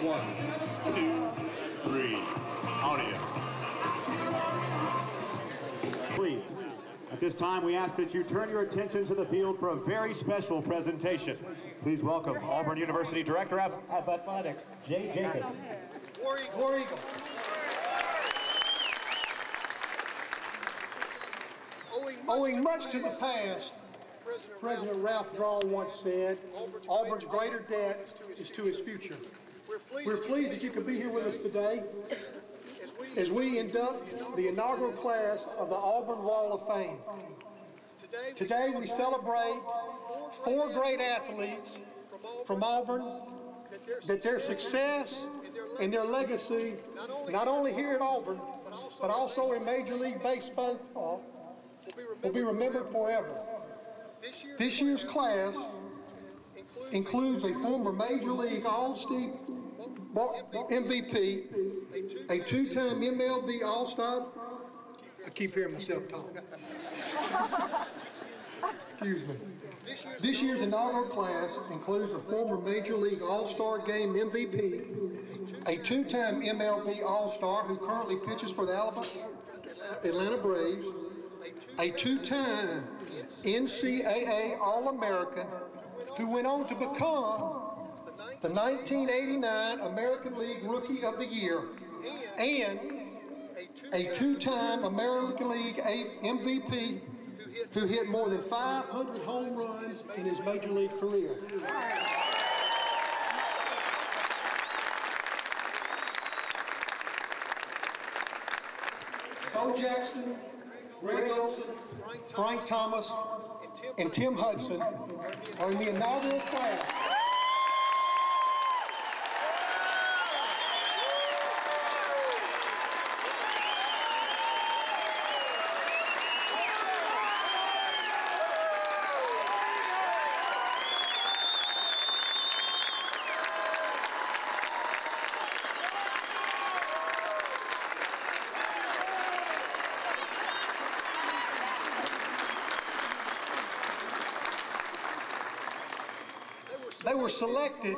1, 2, 3, audio. Please, at this time we ask that you turn your attention to the field for a very special presentation. Please welcome Auburn University Director of Athletics, Jay Jacobs. War Eagle. War Eagle. Owing much to the past, President Ralph Drawn once said, Auburn's greater debt is to his future. We're pleased that you can be here with us today as we induct the inaugural class of the Auburn Wall of Fame. Today we celebrate 4 great athletes from Auburn, that their success and their legacy, not only here at Auburn, but also in Major League Baseball, will be remembered forever. This year's class includes a former Major League All-State MVP, a 2-time MLB All-Star. I keep hearing myself talk. Excuse me. This year's inaugural class includes a former Major League All-Star Game MVP, a 2-time MLB All-Star who currently pitches for the Atlanta Braves, a 2-time NCAA All-American who went on to become the 1989 American League Rookie of the Year, and a 2-time American League MVP who hit more than 500 home runs in his Major League career. Bo Jackson, Greg Olson, Frank Thomas, and Tim Hudson are in the inaugural class. They were selected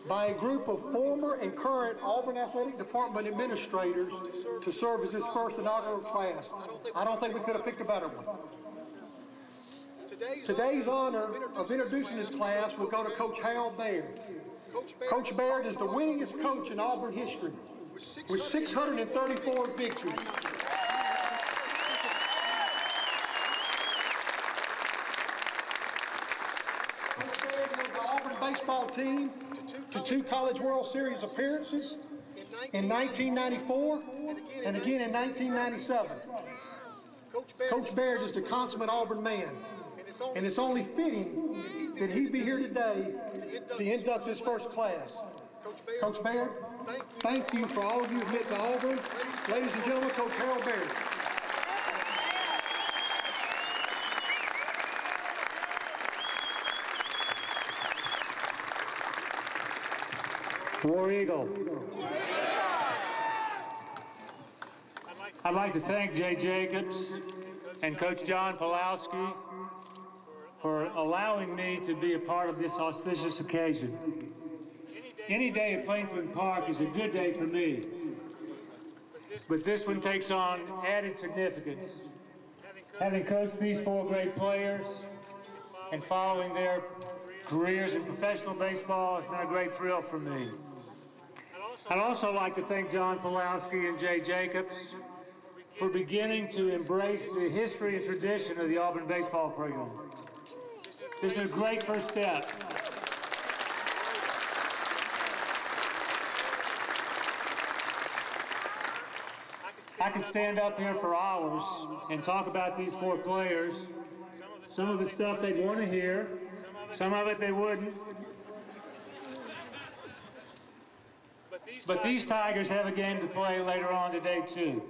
by a group of former and current Auburn Athletic Department administrators to serve as this first inaugural class. I don't think we could have picked a better one. Today's honor of introducing this class will go to Coach Harold Baird. Coach Baird is the winningest coach in Auburn history with 634 victories. Baseball team to 2 College World Series appearances in 1994 and again in 1997. Coach Baird is the consummate Auburn man, and it's only fitting that he be here today to induct this first class. Coach Baird, thank you for all you've meant to Auburn. Ladies and gentlemen, Coach Harold Baird. War Eagle. I'd like to thank Jay Jacobs and Coach John Pulowski for allowing me to be a part of this auspicious occasion. Any day at Plainsman Park is a good day for me, but this one takes on added significance. Having coached these 4 great players and following their careers in professional baseball has been a great thrill for me. I'd also like to thank John Pulowski and Jay Jacobs for beginning to embrace the history and tradition of the Auburn baseball program. This is a great first step. I could stand up here for hours and talk about these 4 players, some of the stuff they'd want to hear, some of it they wouldn't. But these Tigers have a game to play later on today, too.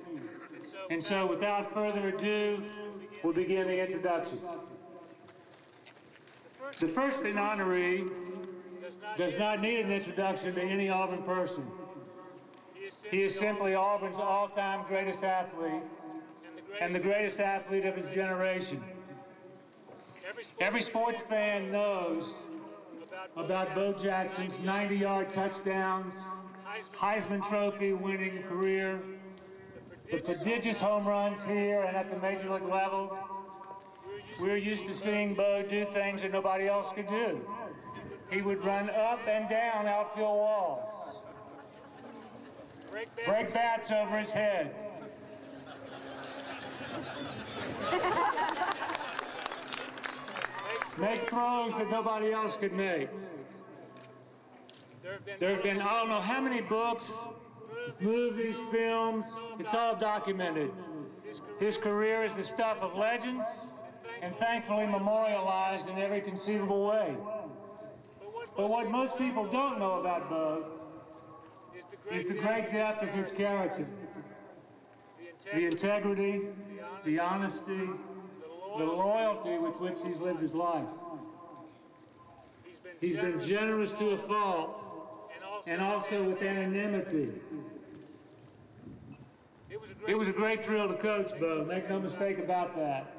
And so, without further ado, we'll begin the introductions. The first honoree does not need an introduction to any Auburn person. He is simply Auburn's all-time greatest athlete and the greatest athlete of his generation. Every sports fan knows about Bo Jackson's 90-yard touchdowns, Heisman Trophy winning career, the prodigious home runs here and at the major league level. We're used to seeing Bo do things that nobody else could do. He would run up and down outfield walls, break bats over his head, make throws that nobody else could make. There have been, I don't know how many books, movies, films, it's all documented. His career is the stuff of legends and thankfully memorialized in every conceivable way. But what most people don't know about Bo is the great depth of his character, the integrity, the honesty, the loyalty with which he's lived his life. He's been generous to a fault, and also with anonymity. It was a great thrill to coach Bo, make no mistake about that.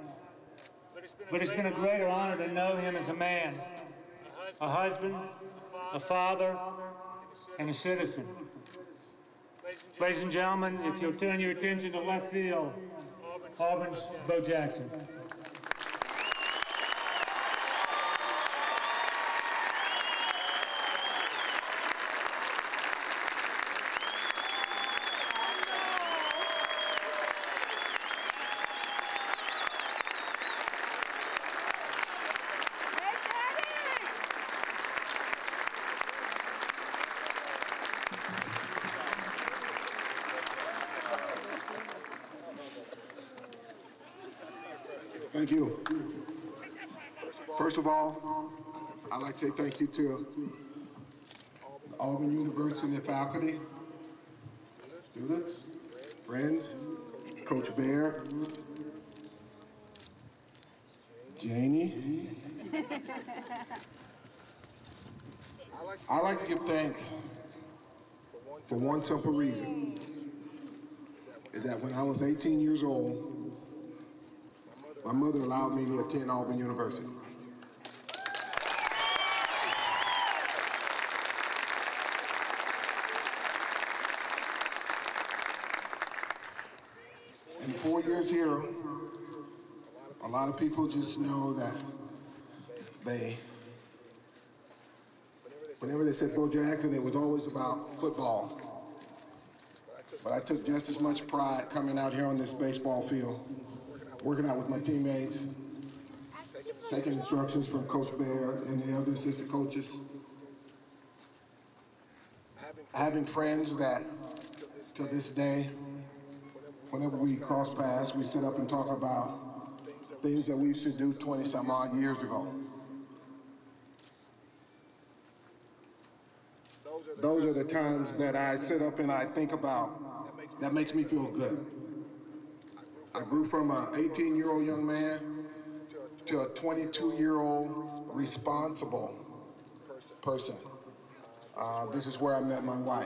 But it's been a greater honor to know him as a man, a husband, a father, and a citizen. Ladies and gentlemen, if you'll turn your attention to left field, Auburn's Bo Jackson. Thank you. First of all, I'd like to say thank you to Auburn University faculty, students, friends, Coach Bear, Janie. I'd like to give thanks for one simple reason, is that when I was 18 years old, my mother allowed me to attend Auburn University. In 4 years here, a lot of people just know that whenever they said Bo Jackson, it was always about football. But I took just as much pride coming out here on this baseball field, working out with my teammates, taking instructions from Coach Bear and the other assistant coaches, having friends that, to this day, whenever we cross paths, we sit up and talk about things that we used to do 20-some odd years ago. Those are the times that I sit up and I think about, that makes me feel good. I grew from an 18-year-old young man to a 22-year-old responsible person. This is where I met my wife.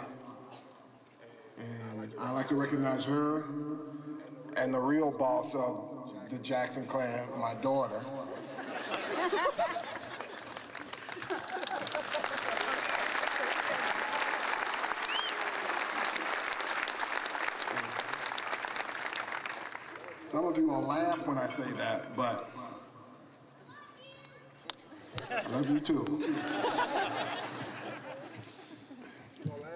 And I like to recognize her and the real boss of the Jackson clan, my daughter. Some of you will laugh when I say that, but I love you too.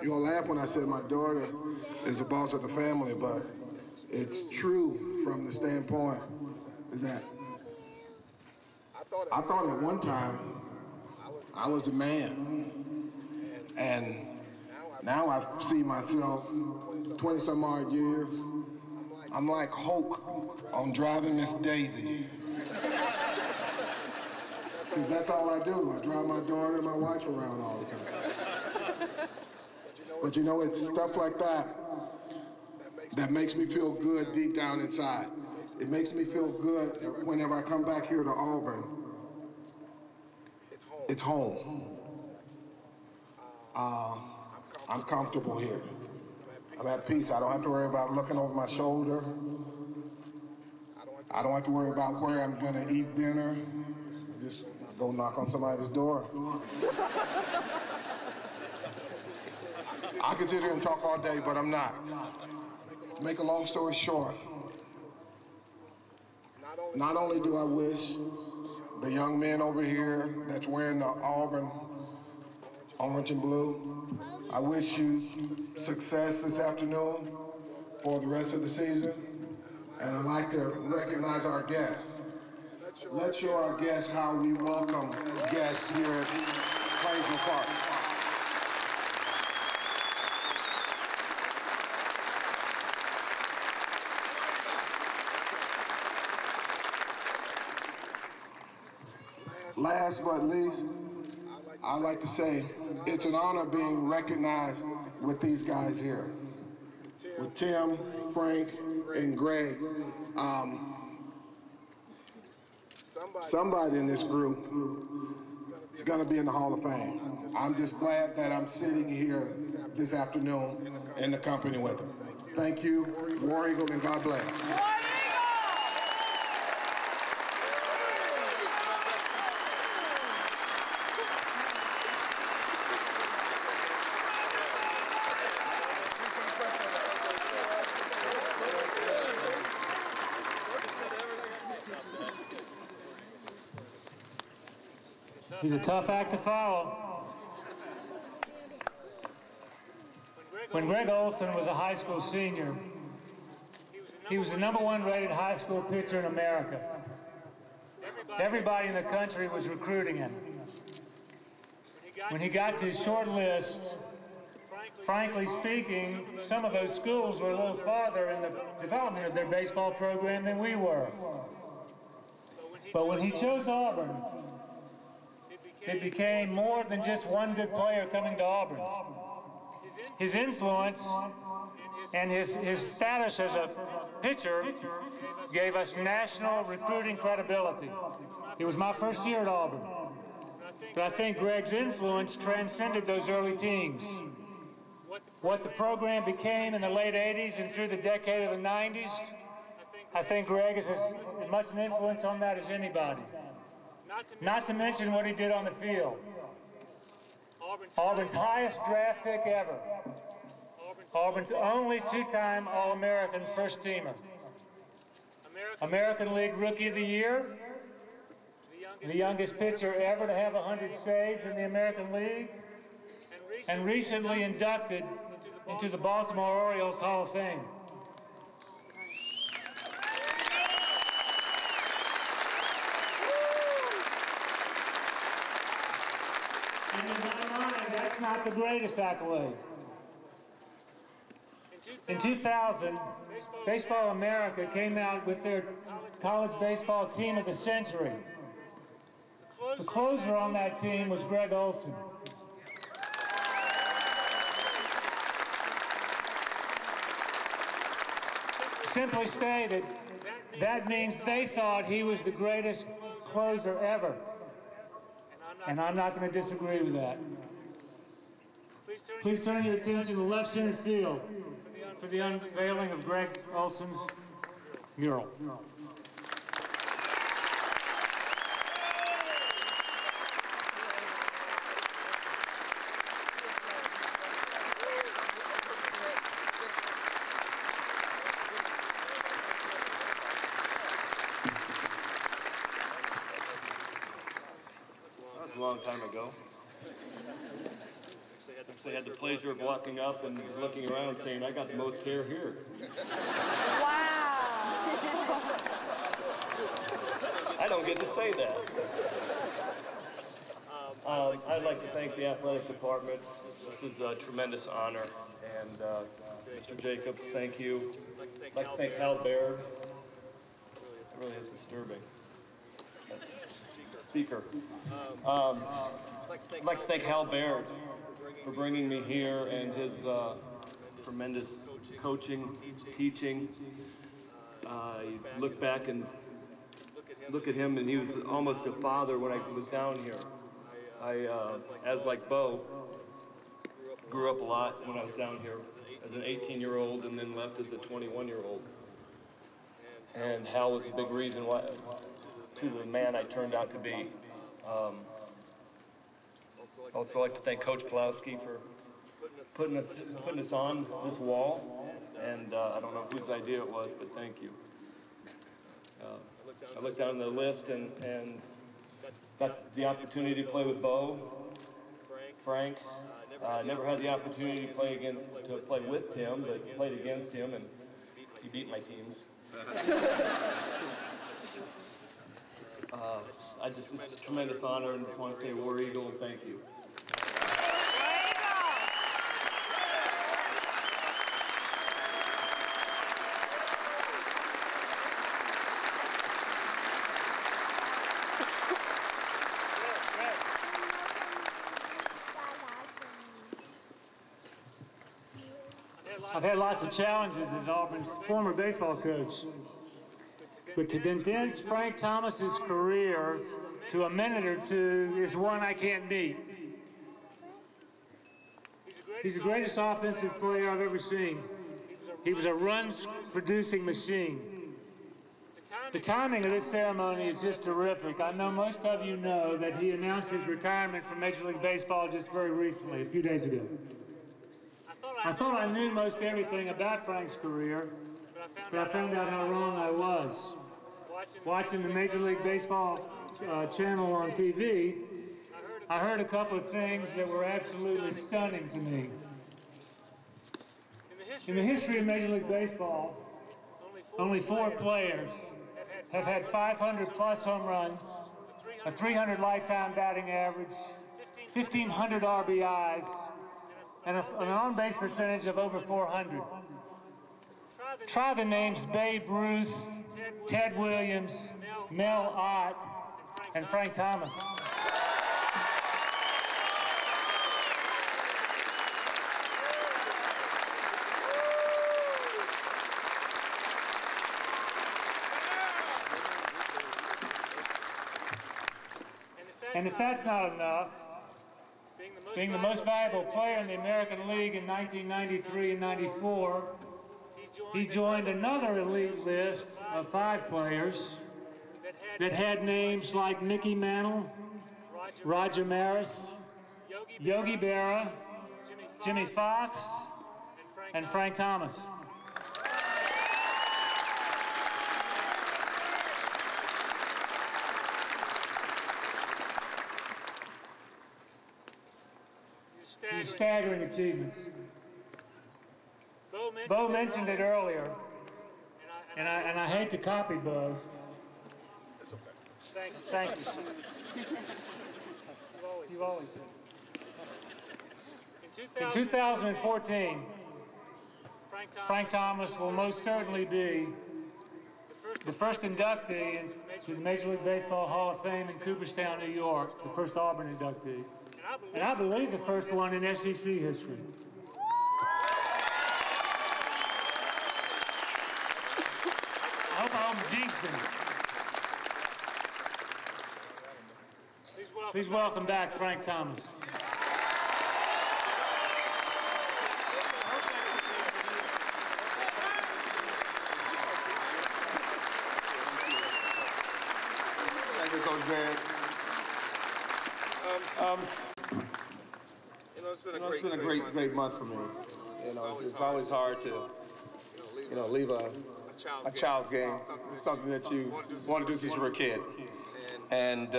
You'll laugh when I say my daughter is the boss of the family, but it's true from the standpoint is that I thought at one time I was the man, and now I see myself 20-some odd years. I'm like Hulk on Driving Miss Daisy. Because that's all I do. I drive my daughter and my wife around all the time. But you know, it's stuff like that that makes me feel good deep down inside. It makes me feel good whenever I come back here to Auburn. It's home. I'm comfortable here. I'm at peace. I don't have to worry about looking over my shoulder. I don't have to worry about where I'm going to eat dinner. Just go knock on somebody's door. I could sit here and talk all day, but I'm not. To make a long story short, not only do I wish the young man over here that's wearing the Auburn orange and blue, I wish you success this afternoon for the rest of the season. And I'd like to recognize our guests. Let's show our guests how we welcome guests here at Plainsman Park. Last but least, I'd like to say it's an honor being recognized with these guys here. With Tim, Frank, and Greg. Somebody in this group is going to be in the Hall of Fame. I'm just glad that I'm sitting here this afternoon in the company with them. Thank you, War Eagle, and God bless. He's a tough act to follow. When Greg Olson was a high school senior, he was the #1 rated high school pitcher in America. Everybody in the country was recruiting him. When he got to his short list, frankly speaking, some of those schools were a little farther in the development of their baseball program than we were. But when he chose Auburn, it became more than just one good player coming to Auburn. His influence and his status as a pitcher gave us national recruiting credibility. It was my first year at Auburn, but I think Greg's influence transcended those early teams. What the program became in the late 80s and through the decade of the 90s, I think Greg is as much an influence on that as anybody. Not to mention what he did on the field. Auburn's highest draft pick ever. Auburn's only 2-time All-American first teamer. American League Rookie of the Year. The youngest pitcher ever to have 100 saves in the American League. And recently inducted into the Baltimore Orioles Hall of Fame. And in my mind, that's not the greatest accolade. In 2000, Baseball America came out with their college baseball team of the century. The closer on that team was Greg Olson. Simply stated, that means they thought he was the greatest closer ever. And I'm not going to disagree with that. Please turn your attention to the left center field for the unveiling of Greg Olson's mural. A long time ago. Actually had the pleasure of walking up and looking around saying, I got the most hair here. Wow! I don't get to say that. I'd like to thank the athletic department. This is a tremendous honor. And Mr. Jacobs, thank you. I'd like to thank Hal Baird. It really is disturbing. Speaker. I'd like to thank Hal Baird for bringing me here and his tremendous coaching, teaching. You look back and look at him, and he was almost a father when I was down here. As like Bo, grew up a lot when I was down here as an 18-year-old and then left as a 21-year-old. And Hal was a big reason why, to the man I turned out to be. I'd also like to thank Coach Pulowski for putting us on this wall, and I don't know whose idea it was, but thank you. I looked down the list and got the opportunity to play with Bo, Frank. Never had the opportunity to play with Tim, but played against him, and he beat my teams. It's a tremendous honor, and just want to say War Eagle and thank you. I've had lots of challenges as Auburn's former baseball coach, but to condense Frank Thomas's career to a minute or two is one I can't beat. He's the greatest offensive player I've ever seen. He was a run-producing machine. The timing of this ceremony is just terrific. I know most of you know that he announced his retirement from Major League Baseball just very recently, a few days ago. I thought I knew most everything about Frank's career, but I found out how wrong I was. Watching the Major League Baseball channel on TV, I heard a couple of things that were absolutely stunning to me. In the history of Major League Baseball, only 4 players have had 500-plus home runs, a 300 lifetime batting average, 1,500 RBIs, and an on-base percentage of over 400. Try the names Babe Ruth, Ted Williams, Mel Ott, and Frank Thomas. And if that's not enough, being the most valuable player in the American League in 1993 and 94, he joined another elite list of 5 players that had names like Mickey Mantle, Roger Maris, Yogi Berra, Jimmy Fox, and Frank Thomas. These staggering achievements. Bo mentioned it earlier, and I hate to copy Bo. It's okay. Thank you. You've always been. In 2014, Frank Thomas will most certainly be the first inductee into the Major League Baseball Hall of Fame in Cooperstown, New York, the first Auburn inductee. And I believe the first one in SEC history. I hope I haven't jinxed him. Please welcome back Frank Thomas. Thank you, Coach Grant. It's been a great month for me. It's always hard to, leave a child's game, something that you want to do since you were a kid. And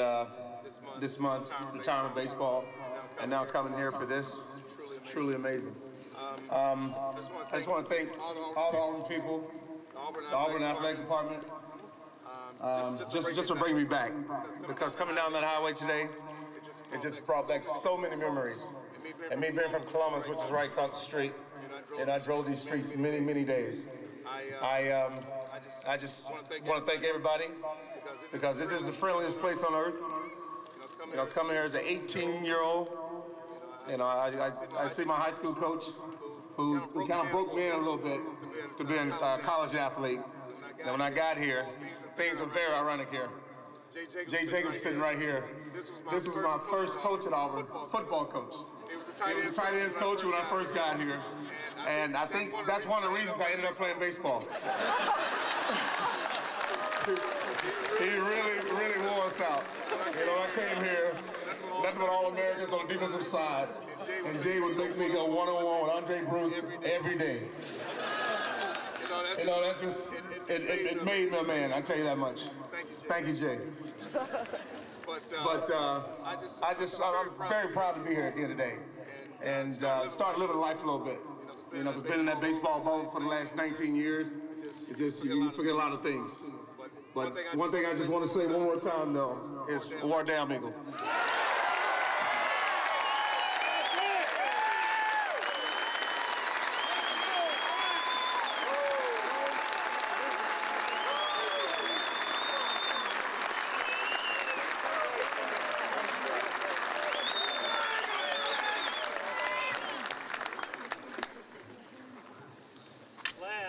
this month, retirement baseball, and now coming here for this, it's truly amazing. I just want to thank all the Auburn people, the Auburn Athletic Department, just for bringing me back. Because coming down that highway today, it just brought back so many memories. And me being from Columbus, which is right across the street, and I drove these streets many days. I just want to thank everybody, because this is the friendliest place on earth. Coming here as an 18-year-old, I see my high school coach, who kind of broke me in a little bit to being a college athlete. And when I got here, things were very ironic here. Jay Jacobs sitting right here. This was my first coach at Auburn, football coach. He was a tight ends coach when I first got here. And I think that's one of the reasons I ended up playing baseball. He really wore us out. out. You know, I came here, nothing but All-Americans on the defensive side. And Jay would make me go one-on-one with Andre Bruce every day. You know, that just, it made me a man, I tell you that much. Thank you, Jay. But I'm very proud to be here at the end of the day. And start living life a little bit. You know, I've been in that baseball boat for the last 19 years. It's just, you forget a lot of things. But one thing I just want to say one more time, though, is war down, Eagle.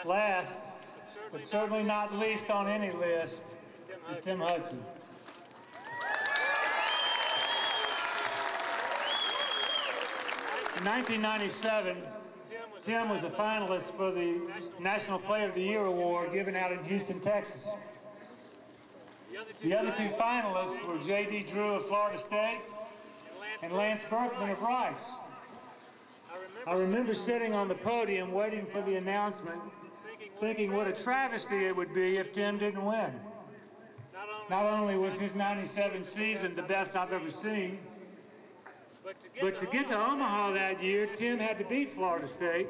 Last, but certainly not least on any list, is Tim Hudson. In 1997, Tim was a finalist for the National Player of the Year award given out in Houston, Texas. The other two finalists were J.D. Drew of Florida State and Lance Berkman of Rice. I remember sitting on the podium waiting for the announcement, thinking what a travesty it would be if Tim didn't win. Not only was his 97 season the best I've ever seen, but to get to Omaha that year, Tim had to beat Florida State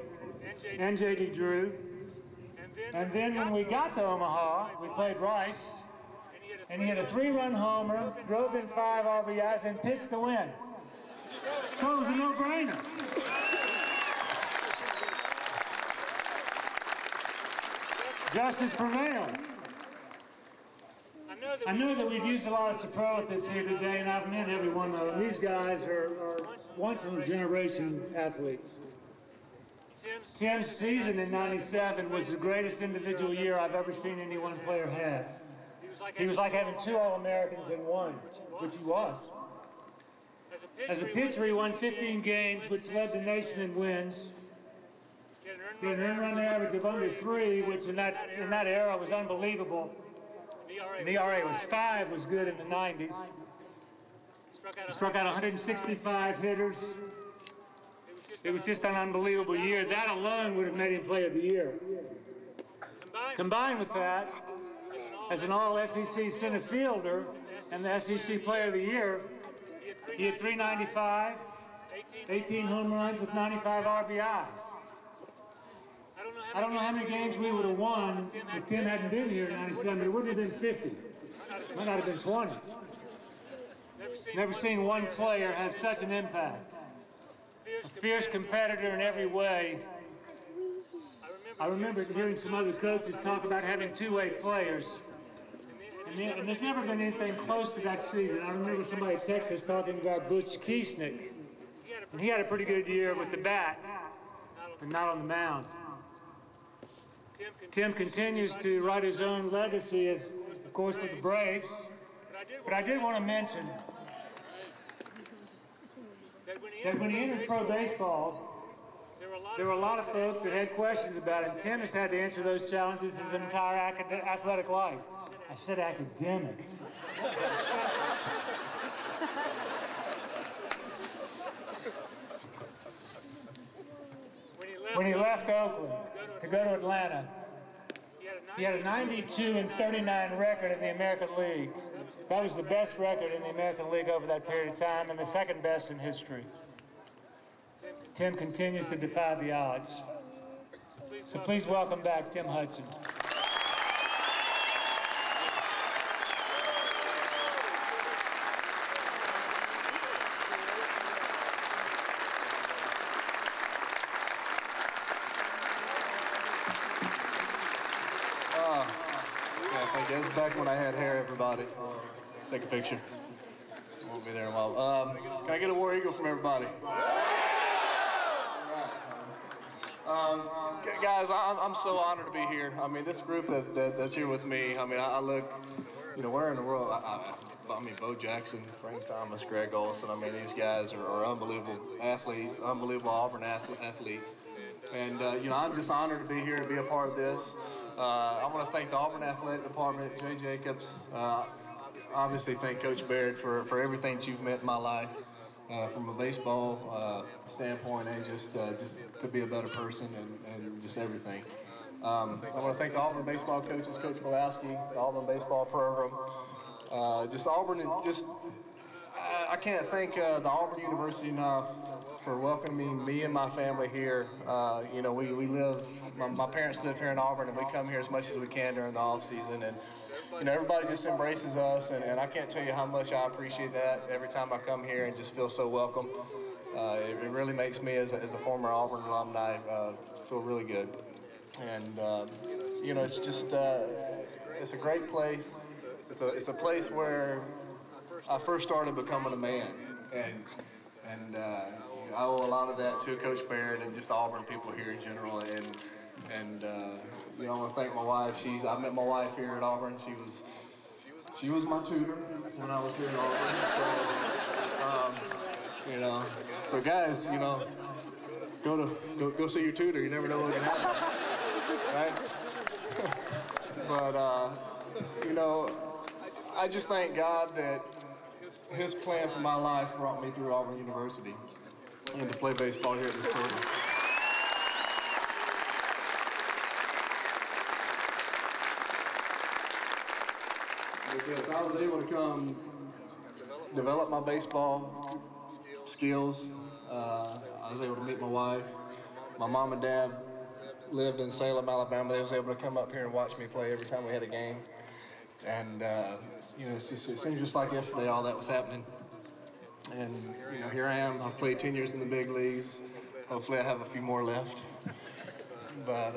and J.D. Drew. And then when we got to Omaha, we played Rice, and he hit a 3-run homer, drove in 5 RBIs, and pitched to win. So it was a no-brainer. Justice prevailed. I know that we've used a lot of superlatives here today, and I've met every one of them. These guys are once-in-a-generation athletes. Tim's season in '97 was the greatest individual year I've ever seen any one player have. He was like having 2 All-Americans in one, which he was. As a pitcher, he won 15 games, which led the nation in wins. He had an earned run average of under 3, which in that era was unbelievable. An ERA was 5, was good in the 90s. He struck out 165 hitters. It was just an unbelievable year. That alone would have made him Player of the Year. Combined with that, as an all-SEC center fielder and the SEC Player of the Year, he had 395, 18 home runs with 95 RBIs. I don't know how many games we would have won if Tim hadn't been here in '97, but it wouldn't have been 50. It might not have been 20. Never seen one player have such an impact. A fierce competitor in every way. I remember hearing some other coaches talk about having 2-way players. And there's never been anything close to that season. I remember somebody at Texas talking about Butch Kiesnick. And he had a pretty good year with the bat, but not on the mound. Tim continues to write his own legacy, as, of course, with the Braves. But I did want to mention that when he entered pro baseball, there were a lot of folks that had questions about him. Tim has had to answer those challenges his entire athletic life. I said academic. When he left Oakland to go to Atlanta, he had a 92-39 record in the American League. That was the best record in the American League over that period of time, and the second best in history. Tim continues to defy the odds. So please welcome back Tim Hudson. That's back when I had hair, everybody. Take a picture. Won't be there in a while. Can I get a War Eagle from everybody? Guys, I'm so honored to be here. I mean, this group that's here with me, I mean, I look, you know, where in the world? I mean, Bo Jackson, Frank Thomas, Greg Olson. I mean, these guys are unbelievable athletes, unbelievable Auburn athletes. And, you know, I'm just honored to be here to be a part of this. I want to thank the Auburn Athletic Department, Jay Jacobs, obviously thank Coach Baird for everything that you've meant in my life, from a baseball standpoint, and just to be a better person and just everything. I want to thank the Auburn baseball coaches, Coach Pulowski, the Auburn baseball program, just Auburn, and just I can't thank the Auburn University enough for welcoming me and my family here. You know, we live, my parents live here in Auburn, and we come here as much as we can during the off season, and you know, everybody just embraces us, and I can't tell you how much I appreciate that every time I come here and just feel so welcome. It really makes me, as a former Auburn alumni, feel really good. And you know, it's just it's a great place. It's a place where I first started becoming a man, and I owe a lot of that to Coach Baird and just Auburn people here in general. And you know, I want to thank my wife. I met my wife here at Auburn. She was my tutor when I was here at Auburn. So you know, so guys, you know, go see your tutor. You never know what can happen. Right? But, you know, I just thank God that His plan for my life brought me through Auburn University and to play baseball here at this program. Because I was able to come develop my baseball skills. I was able to meet my wife. My mom and dad lived in Salem, Alabama. They was able to come up here and watch me play every time we had a game. And, you know, it seems just like yesterday all that was happening. And, you know, here I am. I've played 10 years in the big leagues. Hopefully I have a few more left. But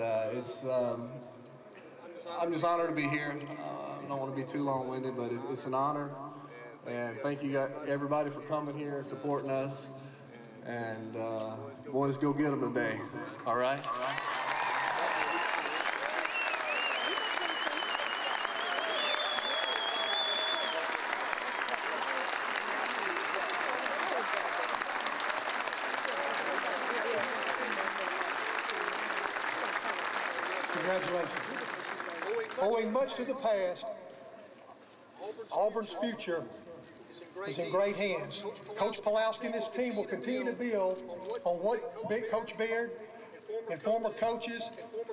I'm just honored to be here. I don't want to be too long-winded, but it's an honor. And thank you everybody for coming here and supporting us. And boys, go get them today. All right? All right. Congratulations. Owing much to the past, Auburn's future is in great hands. Coach Pulowski and his team will continue to build on what Coach Baird and former coaches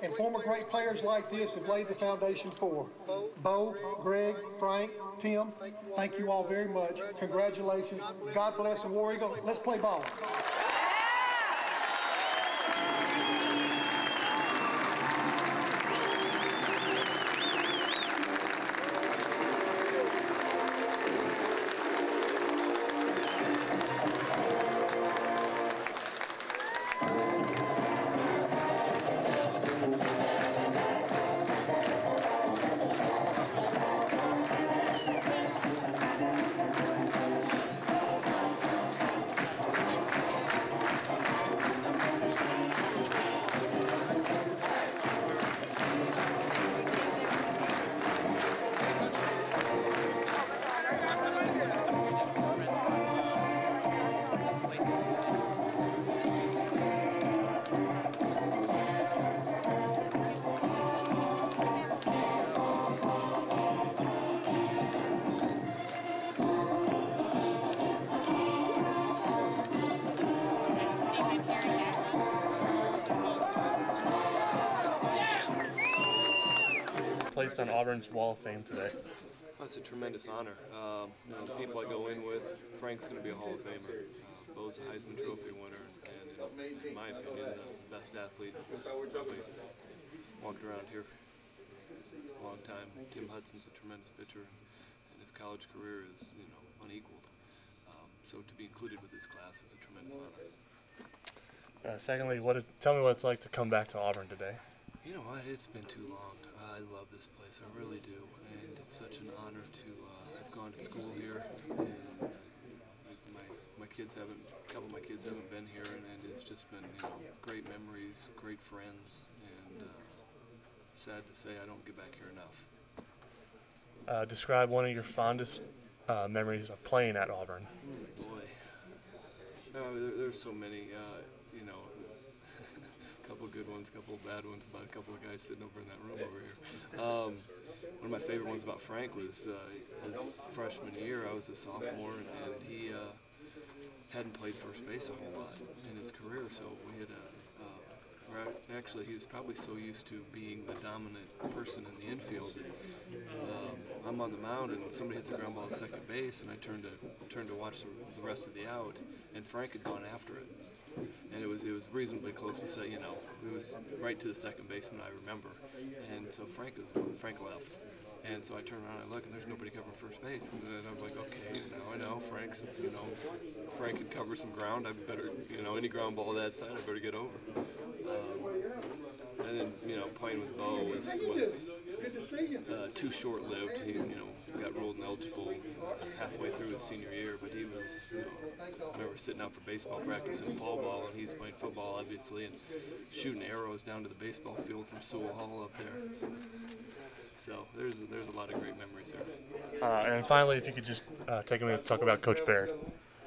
and former great players like this have laid the foundation for. Bo, Greg, Frank, Tim, thank you all very much. Congratulations. God bless the War Eagle. Let's play ball. Placed on Auburn's Wall of Fame today. That's a tremendous honor. You know, the people I go in with, Frank's going to be a Hall of Famer. Bo's a Heisman Trophy winner, and in my opinion, the best athlete that's probably walked around here for a long time. Tim Hudson's a tremendous pitcher, and his college career is, you know, unequaled. So to be included with this class is a tremendous honor. Secondly, tell me what it's like to come back to Auburn today. You know what? It's been too long. I love this place. I really do, and it's such an honor to have gone to school here. And a couple of my kids haven't been here, and it's just been, you know, great memories, great friends, and sad to say I don't get back here enough. Describe one of your fondest memories of playing at Auburn. Boy, there's so many. You know, a couple of good ones, a couple of bad ones about a couple of guys sitting over in that room over here. One of my favorite ones about Frank was his freshman year. I was a sophomore, and he hadn't played first base a whole lot in his career, so we had actually, he was probably so used to being the dominant person in the infield that I'm on the mound and somebody hits a ground ball at second base, and I turned to watch the rest of the out, and Frank had gone after it, and it was reasonably close to say, it was right to the second baseman, I remember, and so Frank left. And so I turn around and I look, and there's nobody covering first base. And I'm like, okay, now I know Frank can cover some ground. I better, any ground ball that side, I better get over. And then, playing with Bo was too short-lived. He, got ruled ineligible halfway through his senior year, but he was, I remember sitting out for baseball practice in fall ball, and he's playing football, obviously, and shooting arrows down to the baseball field from Sewell Hall up there. So there's a lot of great memories there. And finally, if you could just take a minute to talk about Coach Baird.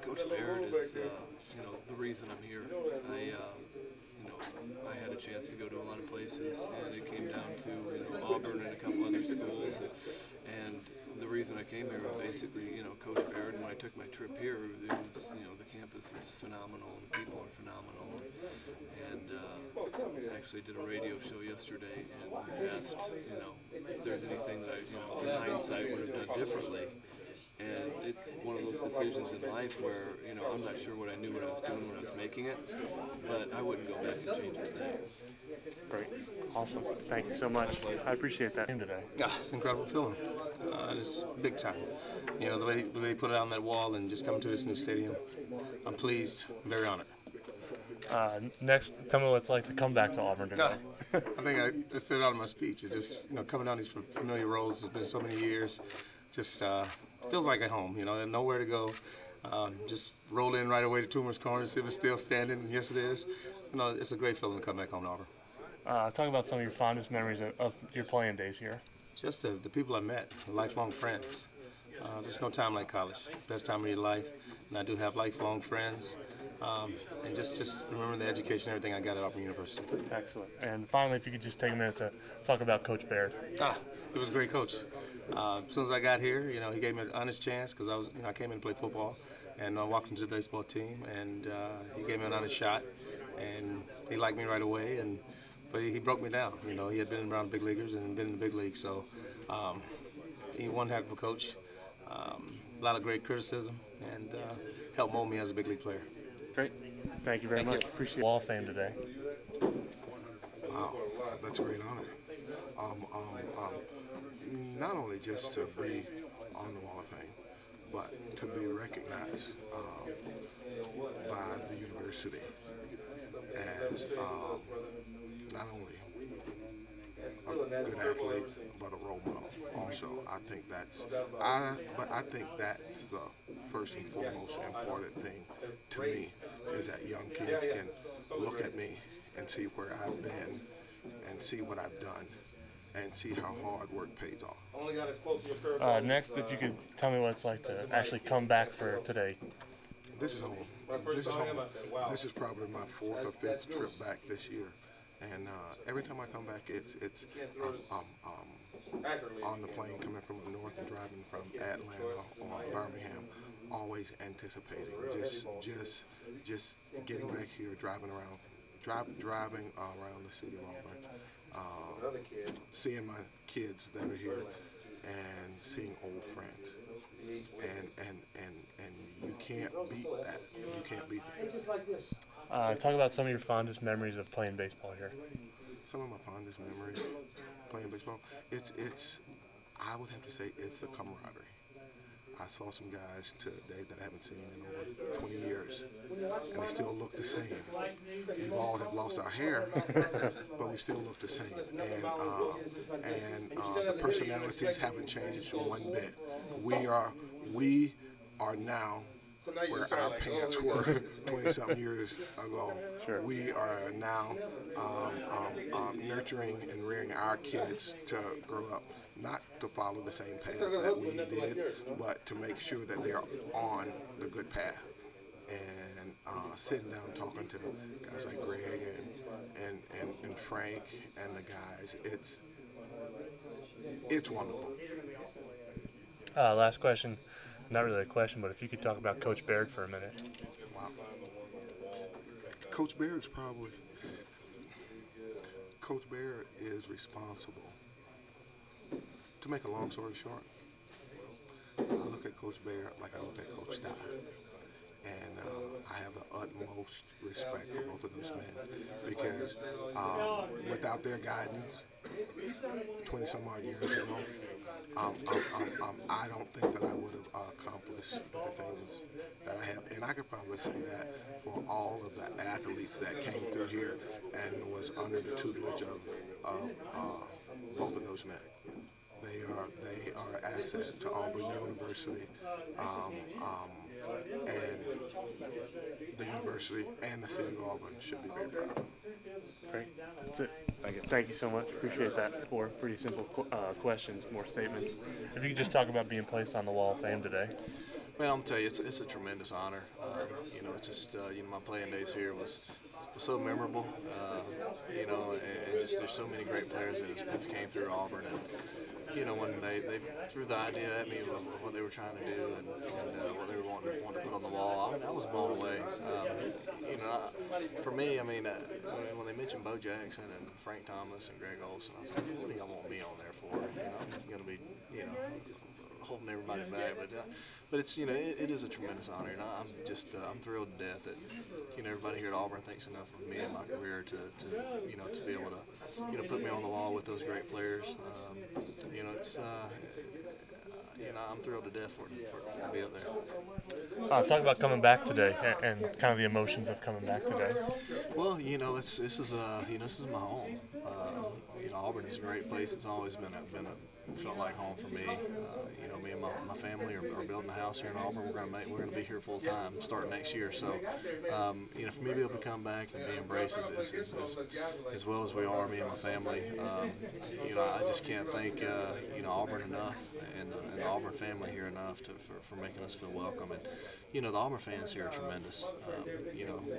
Coach Baird is, the reason I'm here. I had a chance to go to a lot of places, and it came down to Auburn and a couple other schools. And the reason I came here was basically, Coach Baird. And when I took my trip here, it was, the campus is phenomenal, and the people are phenomenal. And I actually did a radio show yesterday and was asked, if there's anything that I, in hindsight, would have done differently. And it's one of those decisions in life where, I'm not sure what I knew what I was doing when I was making it, but I wouldn't go back and change a thing. Great. Awesome. Thank you so much. I appreciate that today. Yeah, it's an incredible feeling. It's big time. The way they put it on that wall and just come to this new stadium, I'm pleased, very honored. Next, tell me what it's like to come back to Auburn today. I think I said it out in my speech. It's just, coming down these familiar roads, it's been so many years, just feels like at home, nowhere to go. Just roll in right away to Toomer's Corner, see if it's still standing, and yes it is. It's a great feeling to come back home to Auburn. Talk about some of your fondest memories of your playing days here. Just the people I met, lifelong friends. There's no time like college, best time of your life, and I do have lifelong friends. And just remember the education and everything I got at Auburn University. Excellent. And finally, if you could just take a minute to talk about Coach Baird. He was a great coach. As soon as I got here, he gave me an honest chance because I came in to play football, and I walked into the baseball team, and he gave me an honest shot, and he liked me right away. But he broke me down. He had been around big leaguers and been in the big league, so he one heck of a coach. A lot of great criticism, and helped mold me as a big league player. Great. Thank you very much. Appreciate Wall of Fame today. Wow, that's a great honor. Not only just to be on the Wall of Fame, but to be recognized by the university as not only a good athlete, but a role model. Also, I think that's the first and foremost important thing to me, is that young kids can look at me and see where I've been and see what I've done and see how hard work pays off. Next, if you could tell me what it's like to actually come back for today. This is home. This is home. This is probably my 4th or 5th trip back this year. And every time I come back, it's on the plane coming from the north and driving from Atlanta or Birmingham, always anticipating, just getting back here, driving around the city of Auburn, seeing my kids that are here, and seeing old friends, and you can't beat that. You can't beat that. Talk about some of your fondest memories of playing baseball here. Some of my fondest memories playing baseball, I would have to say it's the camaraderie. I saw some guys today that I haven't seen in over 20 years, and they still look the same. We all have lost our hair, but we still look the same. And the personalities haven't changed one bit. We are now where our parents were 20-something years ago. Sure. We are now nurturing and rearing our kids to grow up, not to follow the same path that we did, but to make sure that they're on the good path. And sitting down talking to guys like Greg and Frank and the guys, it's wonderful. Last question, not really a question, but if you could talk about Coach Baird for a minute. Wow. Coach Baird is responsible. To make a long story short, I look at Coach Baird like I look at Coach Dye. And I have the utmost respect for both of those men because without their guidance 20-some-odd years ago, I don't think that I would have accomplished the things that I have. And I could probably say that for all of the athletes that came through here and was under the tutelage of both of those men. They are an asset to Auburn University. And the university and the city of Auburn should be very proud. Great. That's it. Thank you. Thank you so much. Appreciate that. 4 pretty simple questions, more statements. If you could just talk about being placed on the Wall of Fame today. Man, I'm gonna tell you, it's a tremendous honor. It's just my playing days here was so memorable. And just there's so many great players that have came through Auburn. And, when they threw the idea at me of what they were trying to do and what they were wanting to put on the wall, I was blown away. For me, when they mentioned Bo Jackson and Frank Thomas and Greg Olson, I was like, what do y'all want me on there for? I'm going to be, holding everybody back. But it's, it is a tremendous honor, and I'm thrilled to death that, everybody here at Auburn thinks enough of me and my career to be able to, put me on the wall with those great players. I'm thrilled to death for to be up there. Talk about coming back today and kind of the emotions of coming back today. Well, this is my home. Auburn is a great place. It's always felt like home for me. Me and my family are building a house here in Auburn. We're gonna be here full time starting next year. So, for me to be able to come back and be embraced as well as we are, me and my family, I just can't thank Auburn enough and the Auburn family here enough for making us feel welcome. And the Auburn fans here are tremendous.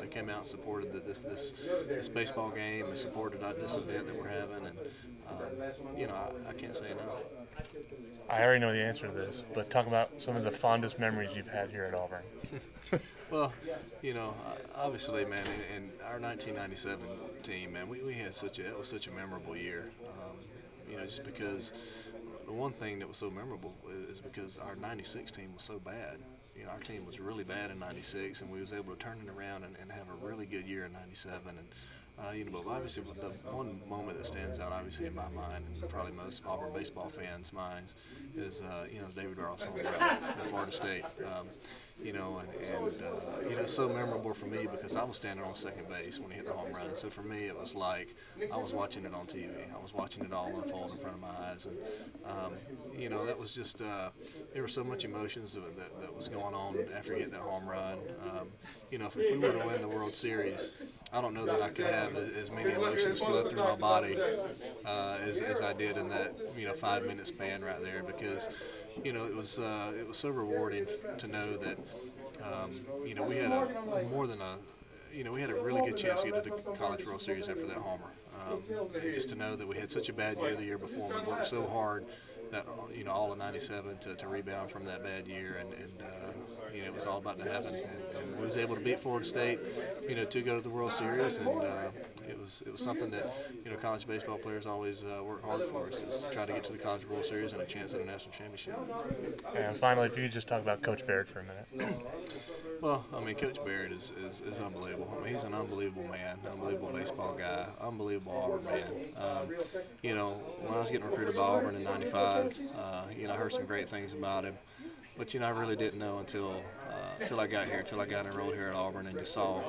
They came out and supported this baseball game and supported this event that we're having, and I can't say enough. I already know the answer to this, but talk about some of the fondest memories you've had here at Auburn. Well, obviously, man, in our 1997 team, man, we had it was such a memorable year. Just because the one thing that was so memorable is because our 96 team was so bad. Our team was really bad in 96, and we was able to turn it around and have a really good year in 97. And but obviously the one moment that stands out, obviously in my mind, and probably most Auburn baseball fans' minds, is David Ross home run in Florida State. It's so memorable for me because I was standing on second base when he hit the home run. So for me, it was like I was watching it on TV. I was watching it all unfold in front of my eyes, and that was just there were so much emotions that was going on after he hit that home run. If we were to win the World Series, I don't know that I could have as many emotions flow through my body as I did in that 5-minute span right there, because it was so rewarding to know that we had we had a really good chance to get to the College World Series after that homer. And just to know that we had such a bad year the year before, we worked so hard that all of '97 to rebound from that bad year, and it was all about to happen. And we was able to beat Florida State, to go to the World Series, and it was something that college baseball players always work hard for, is to try to get to the College World Series and a chance at a national championship. And finally, if you could just talk about Coach Baird for a minute. Well, Coach Baird is unbelievable. He's an unbelievable man, unbelievable baseball guy, unbelievable Auburn man. When I was getting recruited by Auburn in '95, I heard some great things about him, but I really didn't know until I got here, until I got enrolled here at Auburn and just saw,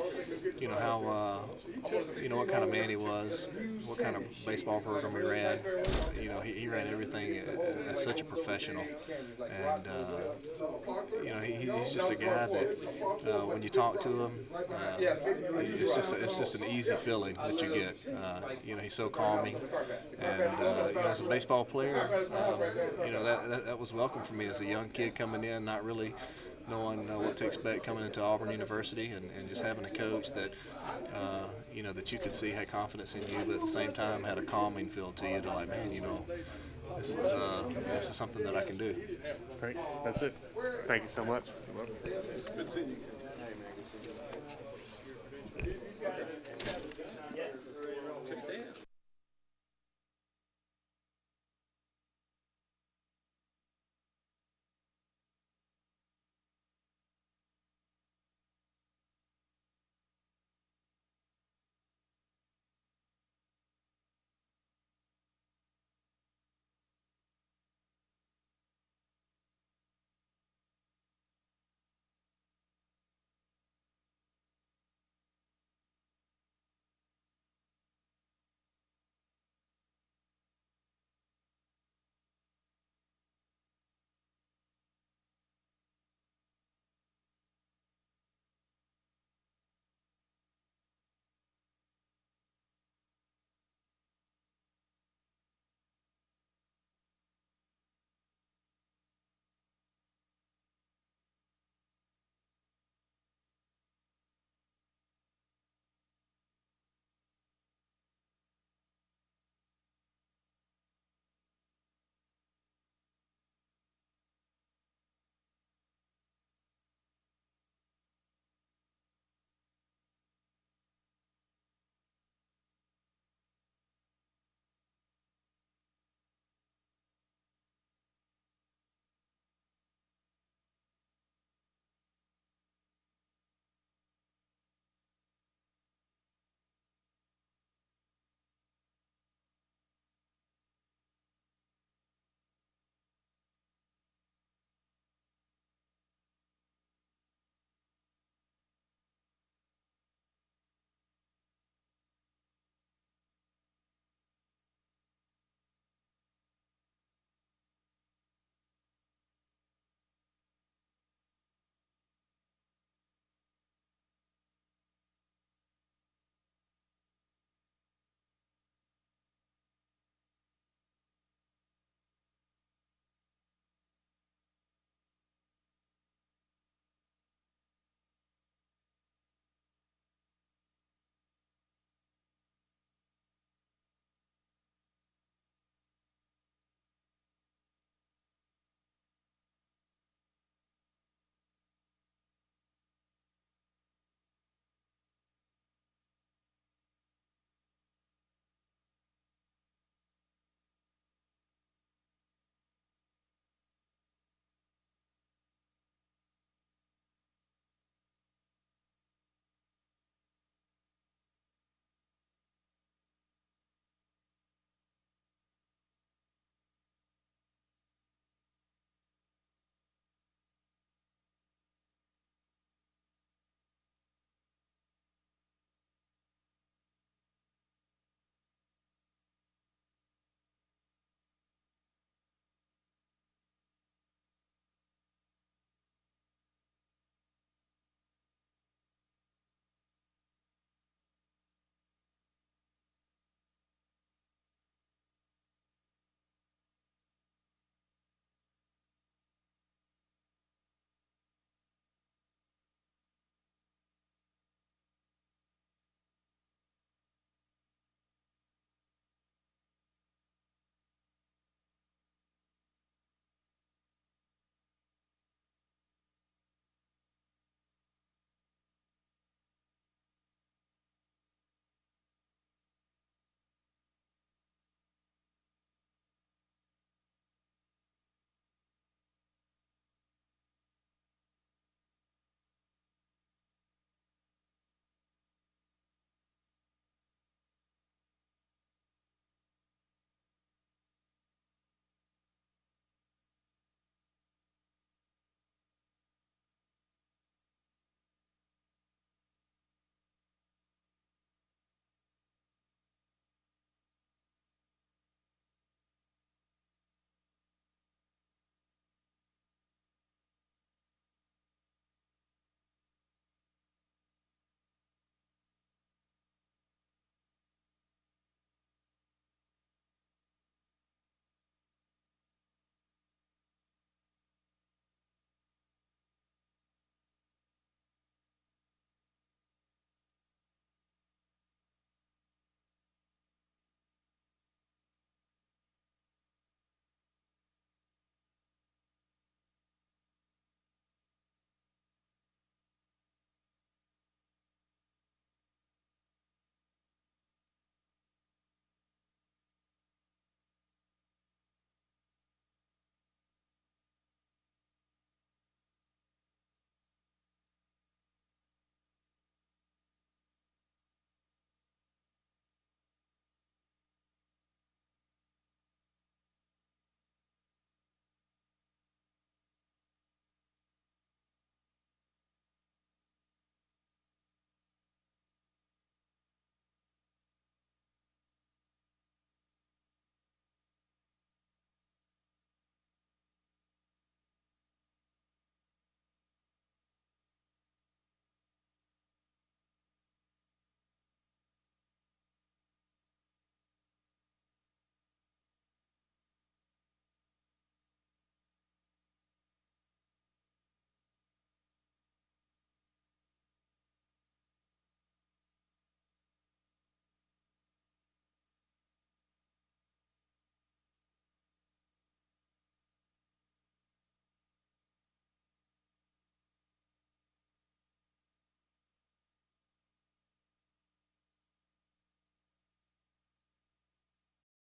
how, what kind of man he was, what kind of baseball program he ran. He ran everything as such a professional, and he's just a guy that when you talk to him, it's just an easy feeling that you get. He's so calming, and as a baseball player, that was welcome for me as a young kid coming in, not really knowing what to expect coming into Auburn University, and just having a coach that you know, that you could see had confidence in you, but at the same time had a calming feel to you, to like, man, you know, this is something that I can do. Great, that's it. Thank you so much. Good seeing you. Hey, man, good seeing you.